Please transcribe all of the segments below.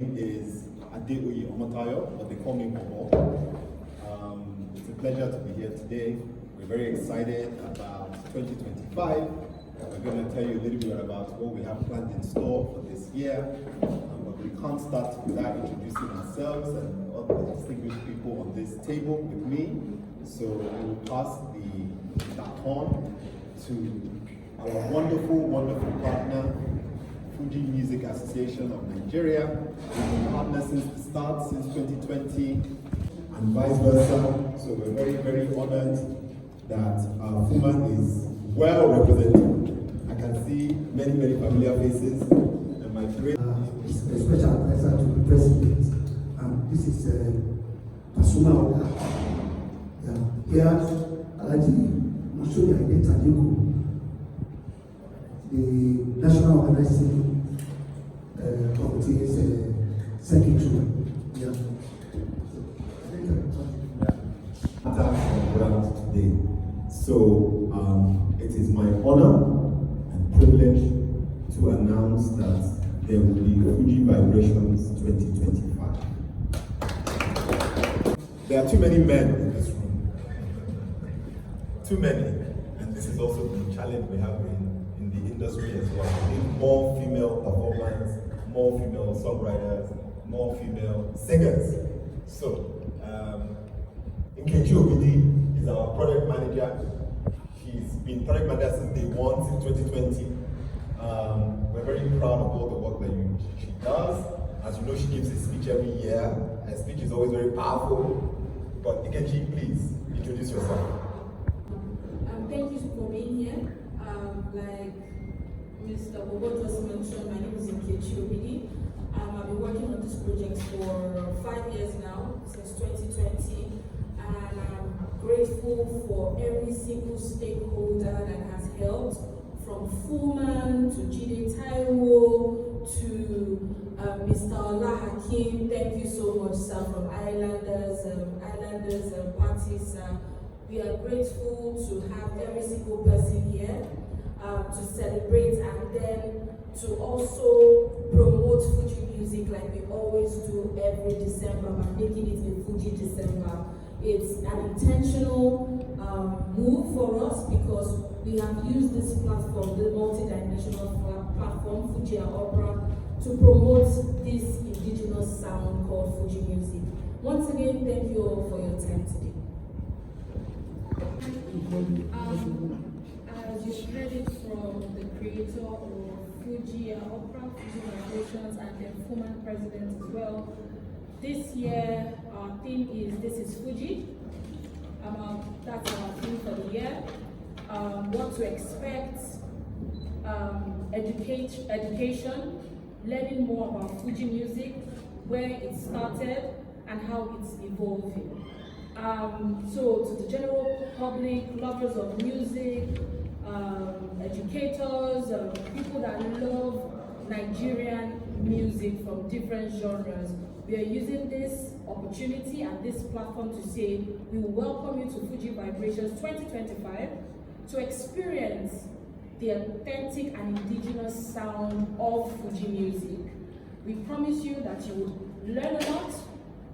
Is Adeoye Omotayo, but they call me Bobo. It's a pleasure to be here today. We're very excited about 2025. We're going to tell you a little bit about what we have planned in store for this year. But we can't start without introducing ourselves and all the distinguished people on this table with me. So we will pass the baton to our wonderful partner, Fuji Music Association of Nigeria. We've been partners since the start, since 2020, and vice versa. So we're very honored that our FUMA is well represented. I can see many familiar faces, and my great is a special advisor to the president. This is Pasuma Ola. Here, Alhaji Musoni Aide Tadiku, the National Organizing Committee's secretary. Today. So it is my honor and privilege to announce that there will be Fuji Vibrations 2025. There are too many men in this room. Too many. And this is also the challenge we have in the industry as well. We need more female performers, more female songwriters, more female singers. So, Nkechi Obidi is our product manager. She's been product manager since day one, since 2020. We're very proud of all the work that she does. As you know, she gives a speech every year. Her speech is always very powerful. But Nkechi, please introduce yourself. Thank you for being here. Like Mr. Bobo just mentioned, my name is Nkechi Obidi. I've been working on this project for 5 years now, since 2020, and I'm grateful for every single stakeholder that has helped, from Fuman to Jide Taiwo to Mr. Ola Hakim. Thank you so much, sir, from Islanders parties. We are grateful to have every single person here to celebrate and then to also promote Fuji music like we always do every December by making it a Fuji December. It's an intentional move for us because we have used this platform, the multi-dimensional platform, Fuji Opera, to promote this indigenous sound called Fuji music. Once again, thank you all for your time today. As you heard it from the creator of Fuji Opera, Fuji Vibrations, and the former president as well, this year our theme is "This is Fuji." That's our theme for the year. What to expect, education, learning more about Fuji music, where it started, and how it's evolving. So to the general public, lovers of music, educators, people that love Nigerian music from different genres, we are using this opportunity and this platform to say we will welcome you to Fuji Vibrations 2025 to experience the authentic and indigenous sound of Fuji music. We promise you that you will learn a lot,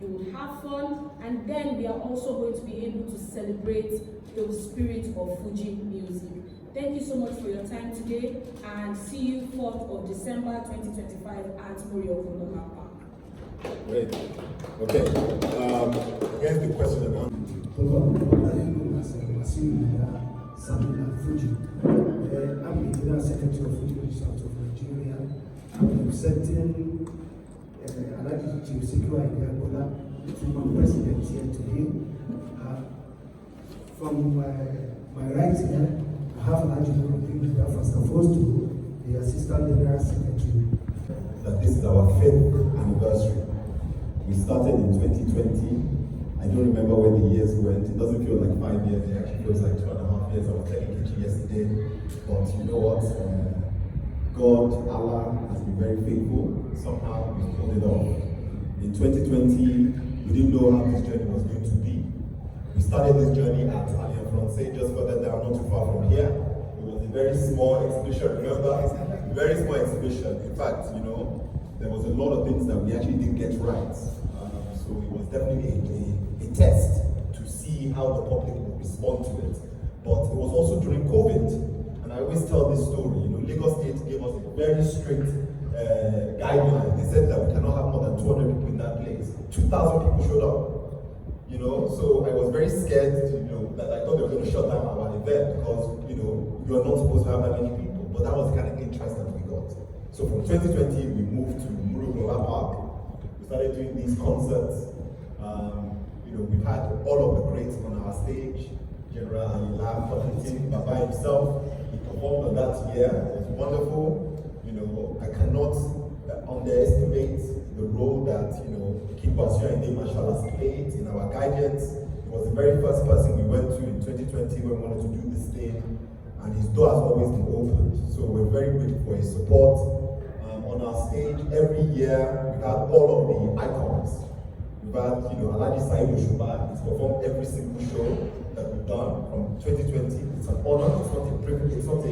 you will have fun, and then we are also going to be able to celebrate the spirit of Fuji music. Thank you so much for your time today, and see you 4th of December 2025 at Moriokunola Park. Great. Okay. Here's the question about Fuji. I'm the General Secretary of Fuji Vibrations of Nigeria. I'm representing Alhaji Ola Muhammed, former president here today. From my right here, I have Alhaji Muhammed, first of all, to the Assistant General Secretary. That this is our 5th anniversary. We started in 2020. I don't remember when the years went. It doesn't feel like 5 years. It actually feels like 2.5 years. I was telling Kichi yesterday. But you know what? God, Allah has been very faithful. Somehow we pulled it off. In 2020, we didn't know how this journey was going to be. We started this journey at Alliance Francais, just further down, not too far from here. It was a very small exhibition, remember? Very small exhibition. In fact, you know, there was a lot of things that we actually didn't get right. So it was definitely a test to see how the public would respond to it. But it was also during COVID, and I always tell this story. Lagos State gave us a very strict guideline. They said that we cannot have more than 200 people in that place. 2,000 people showed up. So I was very scared. That I thought they were going to shut down our event because you are not supposed to have that many people. But that was the kind of interest that we got. So from 2020, we moved to Mogaji Ola Park. We started doing these concerts. We've had all of the greats on our stage. General Annive, Baba himself, he performed on that year. It was wonderful. I cannot underestimate the role that King Basio and Marshall has played in our guidance. He was the very first person we went to in 2020 when we wanted to do this thing, and his door has always been open. So we're very grateful for his support. On our stage, every year we've had all of the icons. We've had, Alhaji Saheed Osupa. He's performed every single show that we've done from 2020. It's an honor. It's not a privilege. It's not a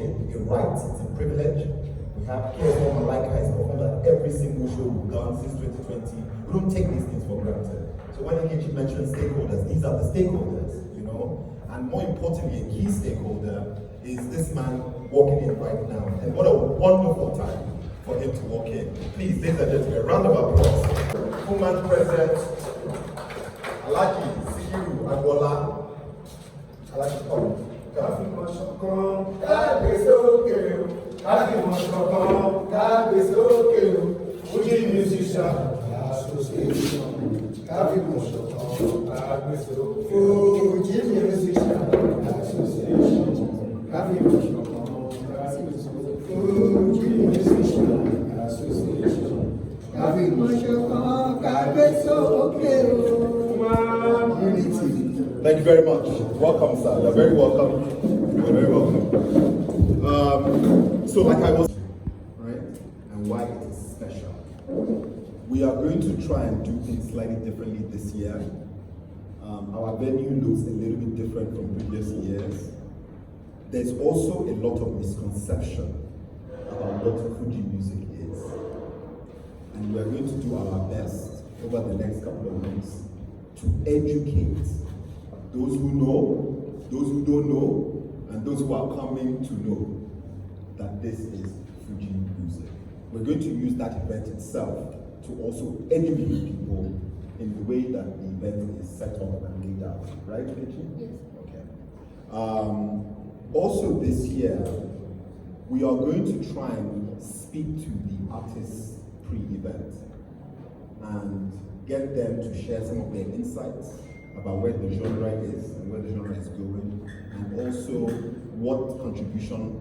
right. It's a privilege. We have KSO Malaika has performed at every single show we've done since 2020. We don't take these things for granted. So when Nkechi mentions stakeholders, these are the stakeholders, And more importantly, a key stakeholder is this man walking in right now. And what a wonderful time for him to walk in. Please, ladies and gentlemen, a round of applause. Woman President, Alhaji Sikiru Agbola. Alhaji, come. Fuji Musician Association. Fuji Musician Association. Fuji Musician Association. Unity. Thank you very much. Welcome, sir. You're very welcome. You're very welcome. So like I was, right, and why it is special. We are going to try and do things slightly differently this year. Our venue looks a little bit different from previous years. There's also a lot of misconception about what Fuji music is. And we are going to do our best over the next couple of months to educate those who know, those who don't know, and those who are coming to know that this is Fuji music. We're going to use that event itself to also educate people in the way that the event is set up and laid out. Right, Nkechi? Yes. Okay. Also this year, we are going to try and speak to the artists pre-event and get them to share some of their insights about where the genre is and where the genre is going, and also what contribution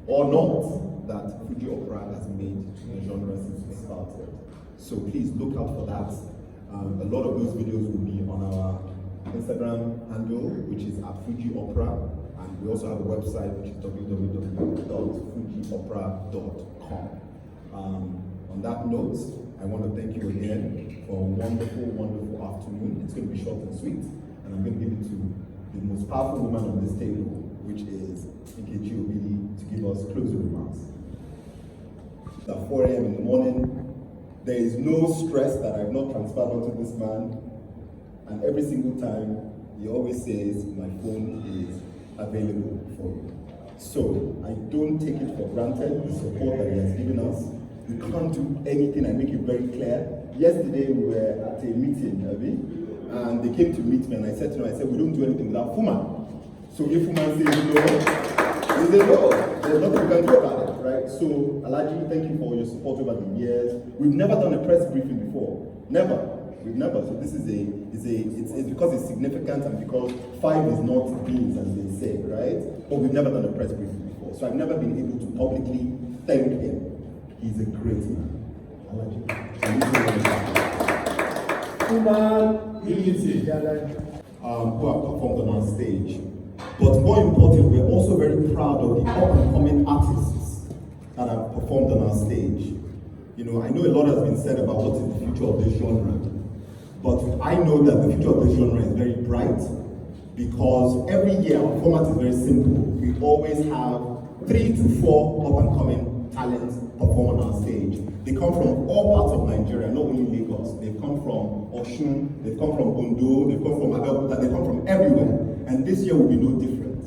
or not that Fuji Opera has made to the genre since we started. So please look out for that. A lot of those videos will be on our Instagram handle, which is at Fuji Opera, and we also have a website which is www.fujiopera.com. On that note, I want to thank you again for a wonderful, wonderful afternoon. It's going to be short and sweet, and I'm going to give it to the most powerful woman on this table, which is Nkechi to give us closing remarks. It's at 4 a.m. in the morning. There is no stress that I've not transferred onto this man, and every single time he always says, my phone is available for you. So I don't take it for granted, the support that he has given us. We can't do anything, I make it very clear. Yesterday we were at a meeting, and they came to meet me, and I said to them, we don't do anything without Fuman. So if Fuman says no, they say no, there's nothing we can do about it, right? So Alhaji, thank you for your support over the years. We've never done a press briefing before, never. We've never. So this is it's because it's significant and because 5 is not beans, as they say, right? But we've never done a press briefing before. So I've never been able to publicly thank him. He's a great man. Who have performed on our stage. But more important, we're also very proud of the up-and-coming artists that have performed on our stage. I know a lot has been said about what is the future of this genre. But I know that the future of this genre is very bright because every year our format is very simple. We always have 3 to 4 up-and-coming talents perform on our stage. They come from all parts of Nigeria, not only Lagos. They've come from Osun, they've come from Ondo, they've come from Abeokuta, they've come from everywhere. And this year will be no different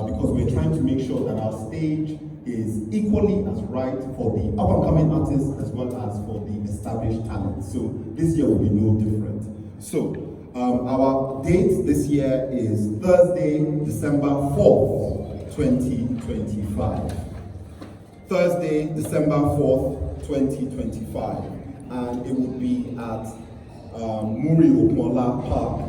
because we're trying to make sure that our stage is equally as right for the up-and-coming artists as well as for the established talents. So this year will be no different. So our date this year is Thursday, December 4th, 2025. Thursday, December 4th, 2025. And it will be at Mogaji Ola Park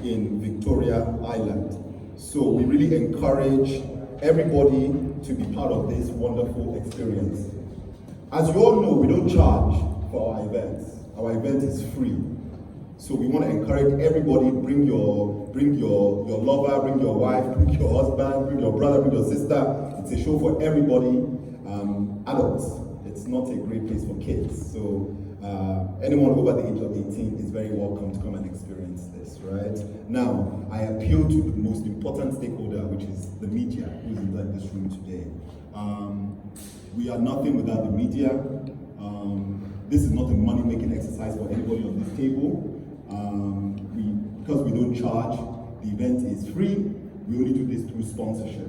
in Victoria Island. So we really encourage everybody to be part of this wonderful experience. As you all know, we don't charge for our events. Our event is free. So we want to encourage everybody, bring your lover, bring your wife, bring your husband, bring your brother, bring your sister. It's a show for everybody, adults. It's not a great place for kids. So anyone over the age of 18 is very welcome to come and experience this, right? Now, I appeal to the most important stakeholder, which is the media, who's in this room today. We are nothing without the media. This is not a money-making exercise for anybody on this table. Because we don't charge, the event is free. We only do this through sponsorship.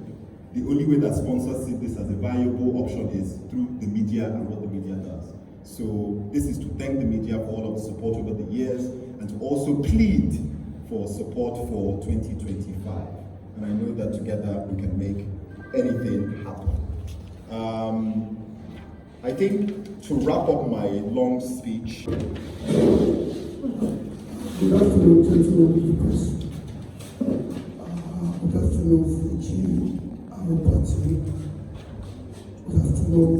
The only way that sponsors see this as a viable option is through the media and what the media does. So this is to thank the media for all of the support over the years and to also plead for support for 2025. And I know that together we can make anything happen. I think to wrap up my long speech. Good afternoon, gentlemen of the press. Good afternoon, Fuji, our party. Good afternoon,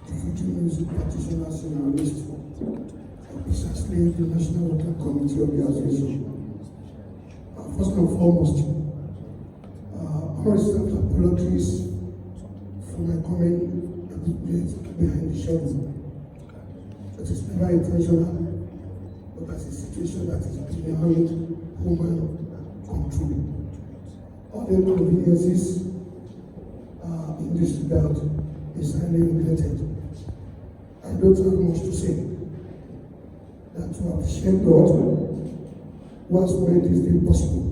the Fuji Music Practitioners in our list, precisely the National Working Committee of the Association. First and foremost, I want to accept apologies for my comment a bit late behind the scenes. It is never intentional, but as a situation that is beyond human control. All the inconveniences in this regard is highly regretted. I don't have much to say. That to appreciate God who has made this thing possible,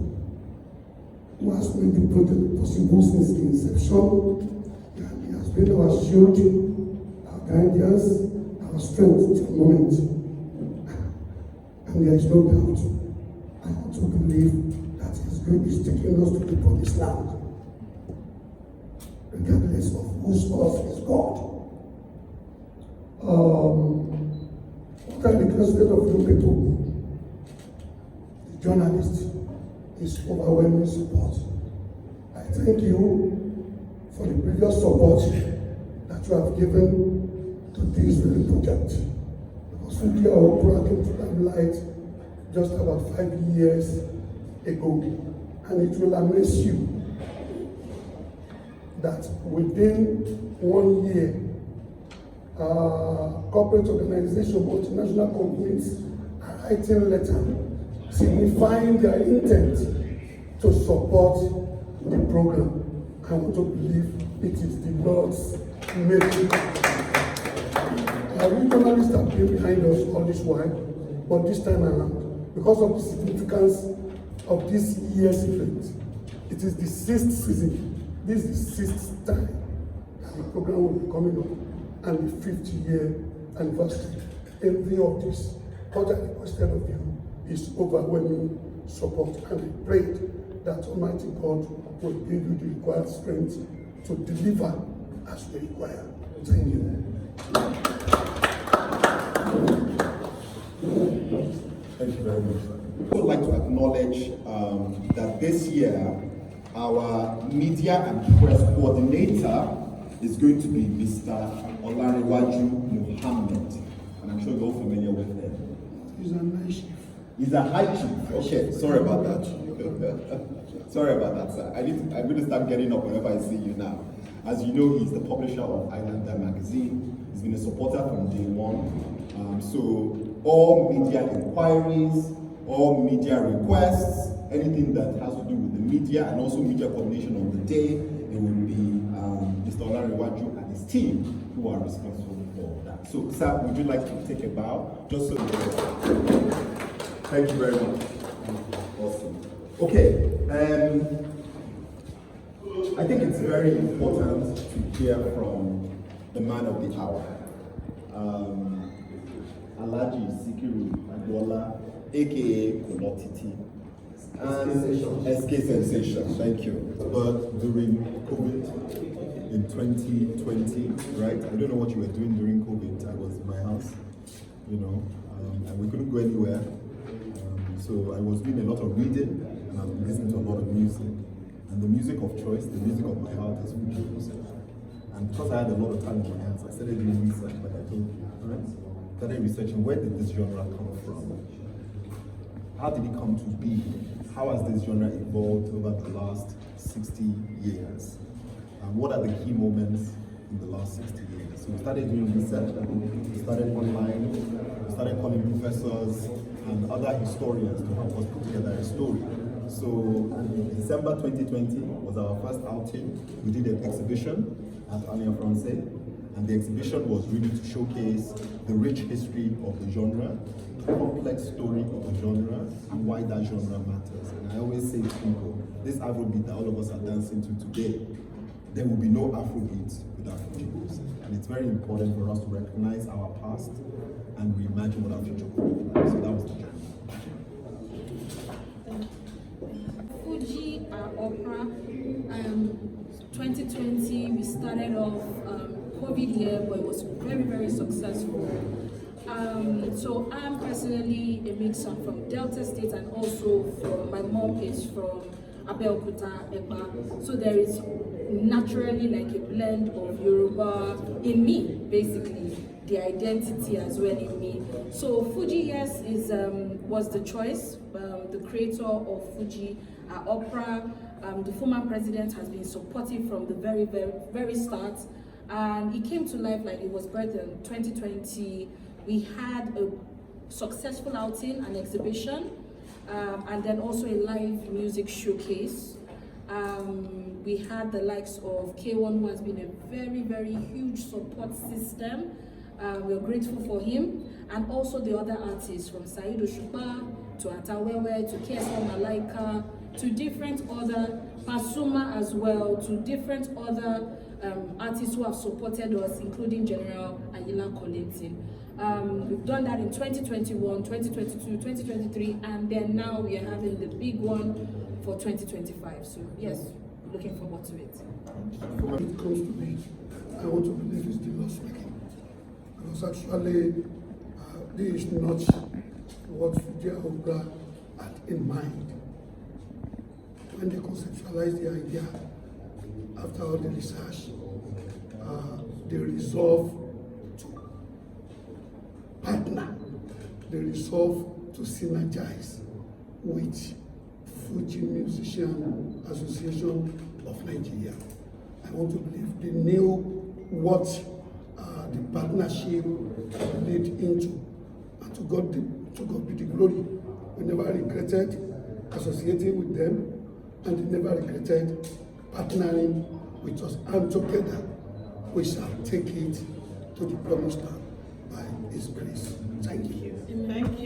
who has made the project possible since the inception, and He has been our shield, our guidance, our strength to the moment. And there is no doubt, I want to believe that His grace is taking us to the promised land, regardless of whose us is God. What are the requested of you people? The journalists is overwhelming support. I thank you for the previous support that you have given to this very project. Fuji brought into light just about 5 years ago, and it will amaze you that within 1 year, corporate organizations, multinational companies are writing letters signifying their intent to support the program. I want to believe it is the Lord's making. We journalists have been behind us all this while, but this time around, because of the significance of this year's event, it is the 6th season. This is the 6th time that the program will be coming up, and the 5th year anniversary. In view of this, what I requested of you is overwhelming support, and I prayed that Almighty God will give you the required strength to deliver as we require. Thank you. Thank you very much. I would like to acknowledge that this year our media and press coordinator is going to be Mr. Mogaji Muhammed, and I'm sure you're all familiar with him. He's a nice chief. He's a high chief. Okay, sorry about that. Sorry about that, sir. I'm going to start getting up whenever I see you now. As you know, he's the publisher of Islander magazine. He's been a supporter from day one. So all media inquiries, all media requests, anything that has to do with the media and also media coordination on the day, it will be Mr. Olanrewaju and his team who are responsible for that. So, sir, would you like to take a bow? Just so thank you very much. Awesome. Okay. I think it's very important to hear from the man of the hour. Alhaji Sikiru Agbola, aka Kolotiti, and SK Sensation, thank you. But during COVID in 2020, right? I don't know what you were doing during COVID. I was in my house, and we couldn't go anywhere. So I was doing a lot of reading and I was listening to a lot of music. And the music of choice, the music of my heart is Fuji music. And because I had a lot of time on my hands, I started doing research, like I told you, right? Started researching, where did this genre come from? How did it come to be? How has this genre evolved over the last 60 years? And what are the key moments in the last 60 years? So we started doing research, we started online, we started calling professors and other historians to help us put together a story. So in December 2020 was our first outing. We did an exhibition at Annive, and the exhibition was really to showcase the rich history of the genre, the complex story of the genre, and why that genre matters. And I always say to people, this Afrobeat that all of us are dancing to today, there will be no Afrobeat without Fuji music. And it's very important for us to recognize our past and reimagine what our future will be like. So that was the journey. Fuji Opera, 2020, we started off COVID year, but it was very, very successful. So I'm personally a mixer from Delta State, and also my mom is from Abeokuta, Eba. So there is naturally like a blend of Yoruba in me, basically, the identity as well in me. So Fuji, yes, was the choice. The creator of Fuji Opera, the former president, has been supportive from the very, very, very start. And it came to life like it was birthed in 2020. We had a successful outing, an exhibition, and then also a live music showcase. We had the likes of K1, who has been a very, very huge support system. We're grateful for him. And also the other artists, from Said Oshupa to Atawewe to KSL Malaika to different other, Pasuma as well, to different other artists who have supported us, including General Ayila Collecting. We've done that in 2021, 2022, 2023, and then now we are having the big one for 2025. So yes, looking forward to it. When it comes to me, I want to believe it's the Lord speaking. Because actually, this is not what Fuji Opera had in mind. When they conceptualized the idea, after all the research, they resolved to partner, they resolved to synergize with Fuji Musician Association of Nigeria. I want to believe they knew what the partnership led into, and to God be the glory. We never regretted associating with them, and they never regretted partnering with us, and together we shall take it to the promised land by His grace. Thank you. Thank you.